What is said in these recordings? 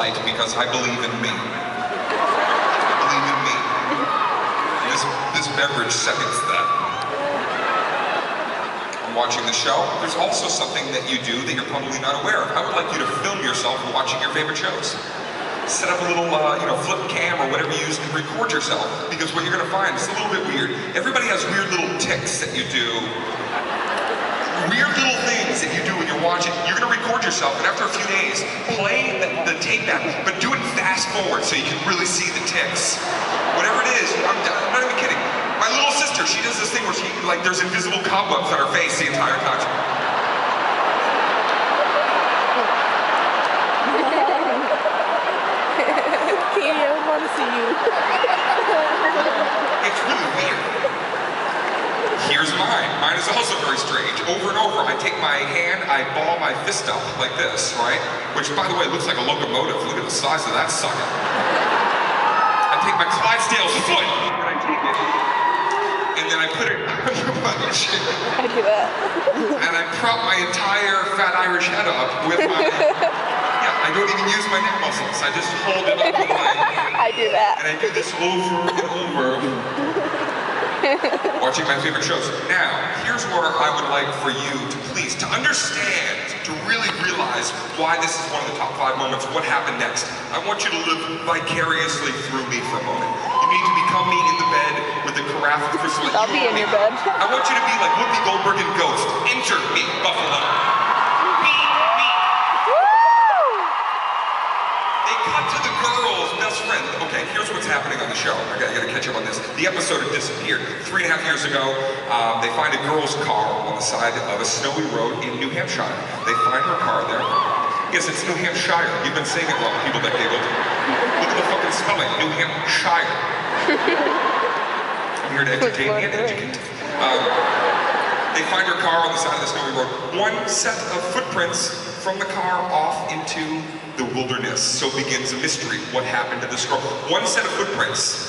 light because I believe in me. I believe in me. This beverage seconds that. I'm watching the show. There's also something that you do that you're probably not aware of. I would like you to film yourself watching your favorite shows. Set up a little, flip cam or whatever you use to record yourself, because what you're gonna find is a little bit weird. Everybody has weird little tics that you do. Weird little things that you do when you're watching. You're gonna record yourself, and after a few days, play the tape back, but do it fast forward so you can really see the tics. Whatever it is, I'm not even kidding. My little sister, she does this thing where there's invisible cobwebs on her face the entire time. Katie, I would want to see you. It's really weird. Here's mine. Mine is also very strange. Over and over, I take my hand, I ball my fist up like this, right? Which, by the way, looks like a locomotive. Look at the size of that sucker. I take my Clydesdale's foot, and I take it, and then I put it under my chin. I do that. And I prop my entire fat Irish head up with my... Yeah, I don't even use my neck muscles. I just hold it up with my... I do that. And I do this over and over. Watching my favorite shows. Now, here's where I would like for you to please, to understand, to really realize why this is one of the top 5 moments, what happened next. I want you to live vicariously through me for a moment. You need to become me in the bed with the carafe of crystal. I'll be in your bed. I want you to be like Whoopi Goldberg in Ghost. Enter me, Buffalo. Me. They cut to the girl's best friend. Okay, here's what's happening on the show. Okay, I gotta catch up on this. The episode had disappeared. 3.5 years ago, they find a girl's car on the side of a snowy road in New Hampshire. They find her car there. Yes, it's New Hampshire. You've been saying it wrong, people that giggled. Look at the fucking spelling, New Hampshire. I'm here to entertain and educate. They find her car on the side of the snowy road. One set of footprints from the car off into the wilderness. So begins a mystery. What happened to this girl? One set of footprints.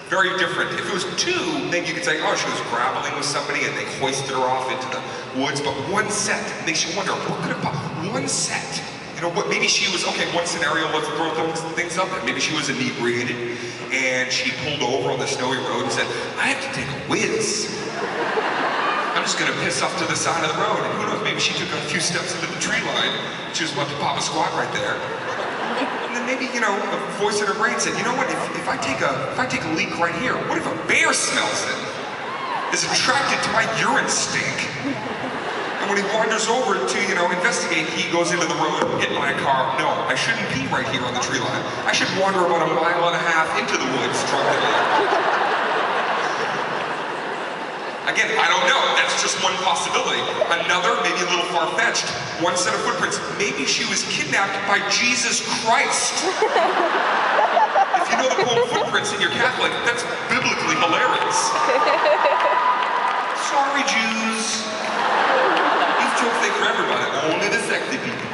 Very different. If it was 2, then you could say, oh, she was grappling with somebody and they hoisted her off into the woods. But one set makes you wonder, what could have one set? You know what? Maybe she was, okay, one scenario, let's throw things up there. Maybe she was inebriated and she pulled over on the snowy road and said, I have to take a whiz. I'm just gonna piss off to the side of the road. And who knows, maybe she took a few steps into the tree line. She was about to pop a squat right there. And then maybe, a voice in her brain said, you know what, if I take a leak right here, what if a bear smells it? Is attracted to my urine stink? And when he wanders over to, investigate, he goes into the road, hit by a car. No, I shouldn't pee right here on the tree line. I should wander about 1.5 miles into the woods, drunk. Again, I don't know. That's just one possibility. Another, maybe a little far-fetched, one set of footprints. Maybe she was kidnapped by Jesus Christ. If you know the poem Footprints and you're Catholic, that's biblically hilarious. Sorry, Jews. These jokes ain't for everybody. Only the sexy people.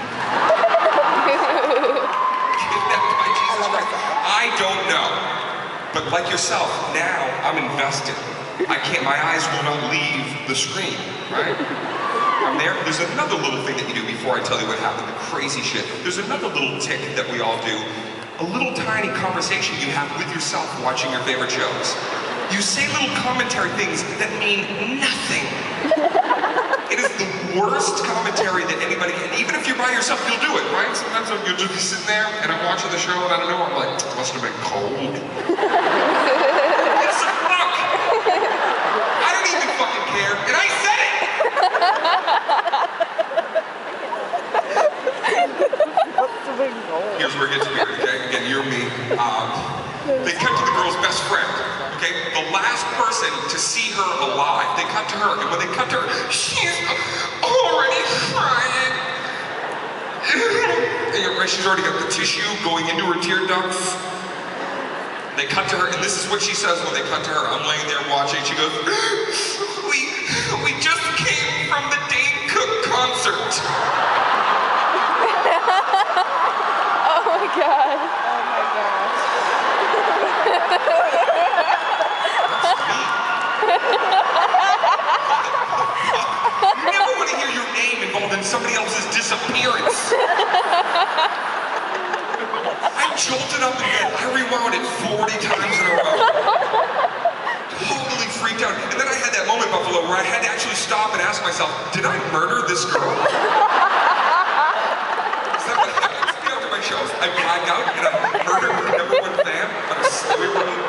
Kidnapped by Jesus Christ. I don't know. But like yourself, now I'm invested. My eyes will not leave the screen, right? I'm there. There's another little thing that you do before I tell you what happened, the crazy shit. There's another little tick that we all do. A little tiny conversation you have with yourself watching your favorite shows. You say little commentary things that mean nothing. It is the worst commentary that anybody can. Even if you're by yourself, you'll do it, right? Sometimes you'll just be sitting there and I'm watching the show and I don't know, I'm like, must have been cold. It's a fuck! I don't even fucking care, and I said it! Here's where it gets weird, okay? Again, you're me. They cut to the girl's best friend, okay? The last person to see her alive. They cut to her, and when they cut to her, she's already crying. And she's already got the tissue going into her tear ducts. They cut to her, and this is what she says when they cut to her. I'm laying there watching. She goes, we just came from the Dane concert. Oh my god. Oh my gosh. You never want to hear your name involved in somebody else's disappearance. jolted up in bed. I rewound it 40 times in a row. Totally freaked out. And then I had that moment, Buffalo, where I had to actually stop and ask myself, did I murder this girl? Is that what happens to me after my shows? I black out and I murder my #1 fan on a Snowy Road.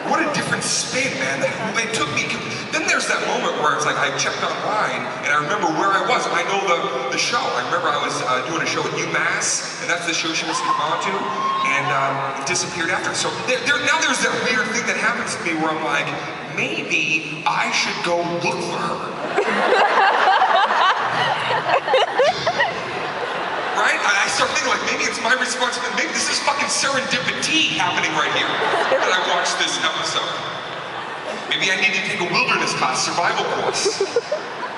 What a different spin, man. It took me. Then there's that moment where it's like I checked online and I remember where I was. I know the show. I remember I was doing a show at UMass, and that's the show she was on to, and it disappeared after. So now there's that weird thing that happens to me where I'm like, maybe I should go look for her. Right? I start thinking like, maybe it's my responsibility. Maybe this is fucking serendipity happening right here that I watched this episode. Maybe I need to take a wilderness class, survival course,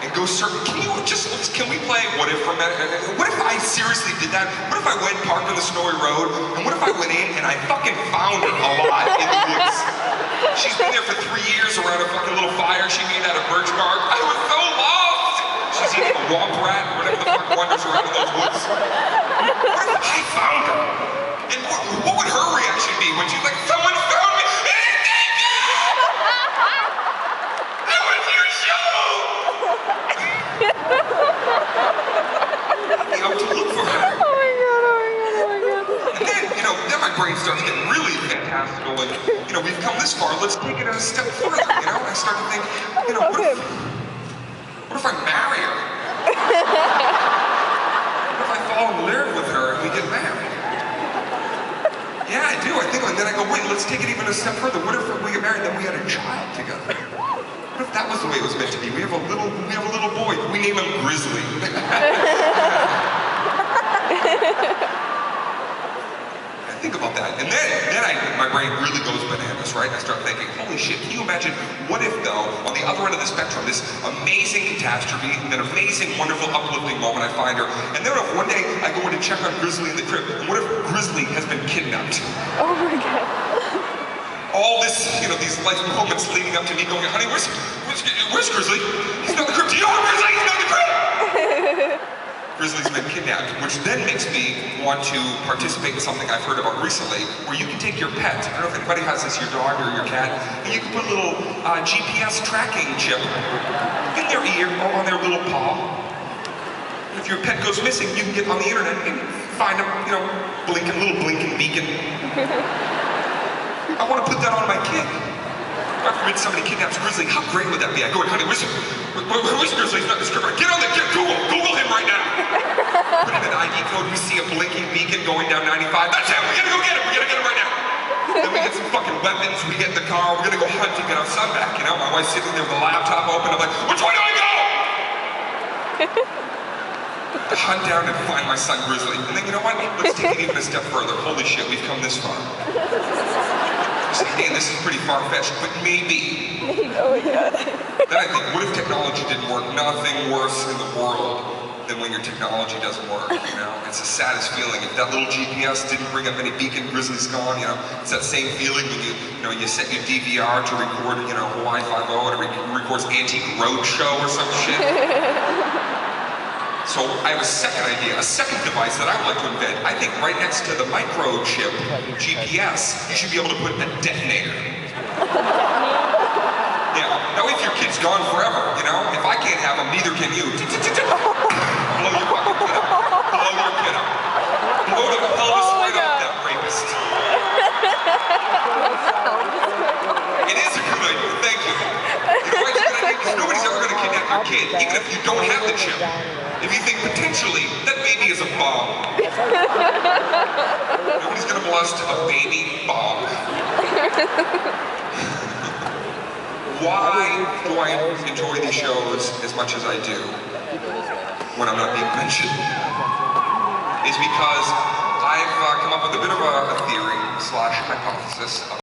and go surf. Can we play what if for a minute? What if I seriously did that? What if I went parked on the Snowy Road, and what if I went in and I fucking found her alive in the woods? She's been there for 3 years around a fucking little fire she made out of birch bark. I was so lost! She's eating a womp rat, or whatever the fuck wanders around in those woods. What if I found her? And what would her reaction be when she's like, someone found me? To look for her. Oh my god. And then, then my brain starts getting really fantastical and, we've come this far, let's take it a step further, and I start to think, what if I marry her? What if I fall in love with her and we get married? Yeah, I do, I think, and then I go, wait, let's take it even a step further. What if we get married and then we had a child together? What if that was the way it was meant to be? We have a little boy. We name him Grizzly. I think about that, and then my brain really goes bananas, right? I start thinking, holy shit, can you imagine, what if though, on the other end of the spectrum, this amazing catastrophe, an amazing, wonderful, uplifting moment, I find her, and then if one day I go in to check on Grizzly in the crib, and what if Grizzly has been kidnapped? Oh my god. All this, these life moments leading up to me going, honey, where's Grizzly? He's not in the crib. Do you know where Grizzly? He's not in the crib! Grizzly's been kidnapped, which then makes me want to participate in something I've heard about recently, where you can take your pet, I don't know if anybody has this, your dog or your cat, and you can put a little GPS tracking chip in their ear or on their little paw. And if your pet goes missing, you can get on the internet and find them, little blinking beacon. I want to put that on my kid. God forbid somebody kidnaps Grizzly. How great would that be? I go, honey, where's Grizzly? He's not in the script. Get on the Google him right now. Put in an ID code. We see a blinking beacon going down 95. That's him. We gotta go get him. We gotta get him right now. Then we get some fucking weapons. We get in the car. We're gonna go hunt to get our son back. My wife's sitting there with the laptop open. I'm like, which way do I go? Hunt down and find my son Grizzly. And then you know what? Let's take it even a step further. Holy shit, we've come this far. Man, this is pretty far-fetched, but maybe. Oh my god. Then I think, what if technology didn't work? Nothing worse in the world than when your technology doesn't work, It's the saddest feeling. If that little GPS didn't bring up any beacon, Grizzly's gone, It's that same feeling when you set your DVR to record, Hawaii 5.0 and it records Antique Roadshow or some shit. So I have a second idea, a second device that I would like to invent. I think right next to the microchip GPS, you should be able to put a detonator. Yeah. Now if your kid's gone forever, if I can't have him, neither can you. Blow your fucking kid up. Blow your kid up. Blow the pelvis right off that rapist. It is a good idea. Thank you. Why it's a good idea? Because nobody's ever going to kidnap your kid, even if you don't have the chip. If you think potentially that baby is a bomb. Nobody's gonna molest a baby bomb. Why do I enjoy these shows as much as I do when I'm not being mentioned? Is because I've come up with a bit of a theory / hypothesis